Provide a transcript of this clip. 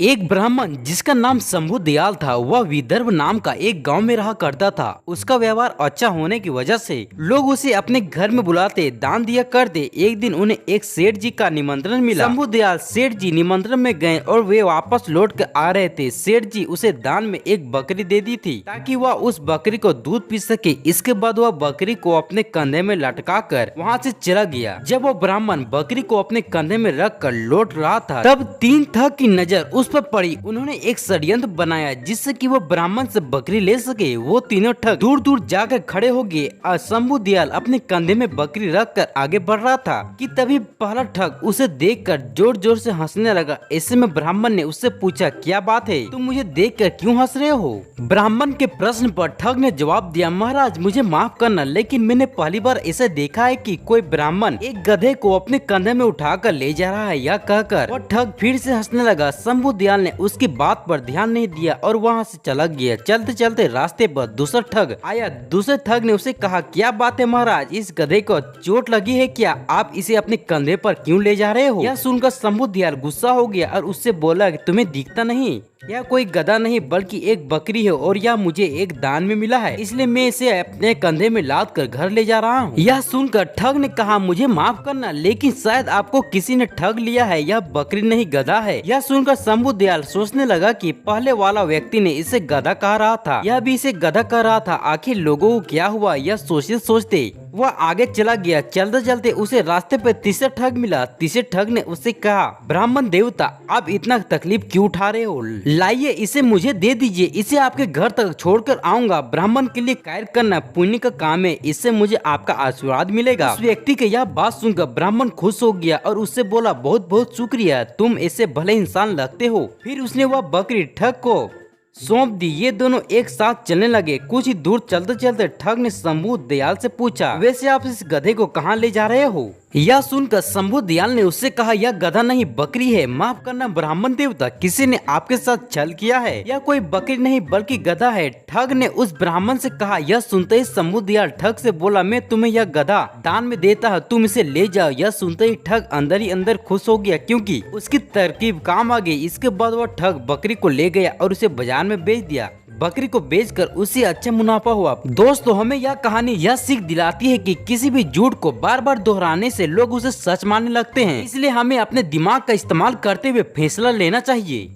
एक ब्राह्मण जिसका नाम शंभु दयाल था, वह विदर्भ नाम का एक गांव में रहा करता था। उसका व्यवहार अच्छा होने की वजह से लोग उसे अपने घर में बुलाते, दान दिया करते। एक दिन उन्हें एक सेठ जी का निमंत्रण मिला। शंभु दयाल सेठ जी निमंत्रण में गए और वे वापस लौट कर आ रहे थे। सेठ जी उसे दान में एक बकरी दे दी थी ताकि वह उस बकरी को दूध पी सके। इसके बाद वह बकरी को अपने कंधे में लटका कर वहाँ से चला गया। जब वह ब्राह्मण बकरी को अपने कंधे में रख कर लौट रहा था, तब तीन ठग की नजर उस पर पड़ी। उन्होंने एक षड्यंत्र बनाया जिससे कि वो ब्राह्मण से बकरी ले सके। वो तीनों ठग दूर दूर जाकर खड़े हो गए और शंभु दयाल अपने कंधे में बकरी रखकर आगे बढ़ रहा था कि तभी पहला ठग उसे देखकर जोर जोर से हंसने लगा। ऐसे में ब्राह्मण ने उससे पूछा, क्या बात है, तुम मुझे देखकर क्यों हंस रहे हो? ब्राह्मण के प्रश्न पर ठग ने जवाब दिया, महाराज मुझे माफ करना, लेकिन मैंने पहली बार ऐसा देखा है कि कोई ब्राह्मण एक गधे को अपने कंधे में उठाकर ले जा रहा है। यह कहकर वह ठग फिर से हंसने लगा। शंभु दयाल ने उसकी बात पर ध्यान नहीं दिया और वहाँ से चला गया। चलते चलते रास्ते पर दूसरा ठग आया। दूसरे ठग ने उसे कहा, क्या बात है महाराज, इस गधे को चोट लगी है क्या? आप इसे अपने कंधे पर क्यों ले जा रहे हो? यह सुनकर शंभु दयाल गुस्सा हो गया और उससे बोला, तुम्हें दिखता नहीं यह कोई गधा नहीं बल्कि एक बकरी है और यह मुझे एक दान में मिला है, इसलिए मैं इसे अपने कंधे में लाद कर घर ले जा रहा हूँ। यह सुनकर ठग ने कहा, मुझे माफ करना, लेकिन शायद आपको किसी ने ठग लिया है, यह बकरी नहीं गधा है। यह सुनकर शंभु दयाल सोचने लगा कि पहले वाला व्यक्ति ने इसे गधा कह रहा था, यह भी इसे गधा कह रहा था, आखिर लोगों को क्या हुआ? यह सोचते सोचते वह आगे चला गया। चलते चलते उसे रास्ते पे तीसरा ठग मिला। तीसरे ठग ने उससे कहा, ब्राह्मण देवता, आप इतना तकलीफ क्यों उठा रहे हो? लाइए इसे मुझे दे दीजिए, इसे आपके घर तक छोड़कर आऊंगा। ब्राह्मण के लिए कार्य करना पुण्य का काम है, इससे मुझे आपका आशीर्वाद मिलेगा। उस व्यक्ति की यह बात सुनकर ब्राह्मण खुश हो गया और उससे बोला, बहुत बहुत शुक्रिया, तुम ऐसे भले इंसान लगते हो। फिर उसने वह बकरी ठग को सौंप दी। ये दोनों एक साथ चलने लगे। कुछ ही दूर चलते चलते ठग ने शंभु दयाल से पूछा, वैसे आप इस गधे को कहाँ ले जा रहे हो? यह सुनकर शंभु दयाल ने उससे कहा, यह गधा नहीं बकरी है, माफ करना ब्राह्मण देवता, किसी ने आपके साथ छल किया है, यह कोई बकरी नहीं बल्कि गधा है। ठग ने उस ब्राह्मण से कहा। यह सुनते ही शंभु दयाल ठग से बोला, मैं तुम्हें यह गधा दान में देता हूँ, तुम इसे ले जाओ। यह सुनते ही ठग अंदर ही अंदर खुश हो गया क्योंकि उसकी तरकीब काम आ गई। इसके बाद वह ठग बकरी को ले गया और उसे बाजार में बेच दिया। बकरी को बेचकर उसे अच्छा मुनाफा हुआ। दोस्तों, हमें यह कहानी यह सीख दिलाती है कि किसी भी झूठ को बार बार दोहराने से लोग उसे सच मानने लगते हैं, इसलिए हमें अपने दिमाग का इस्तेमाल करते हुए फैसला लेना चाहिए।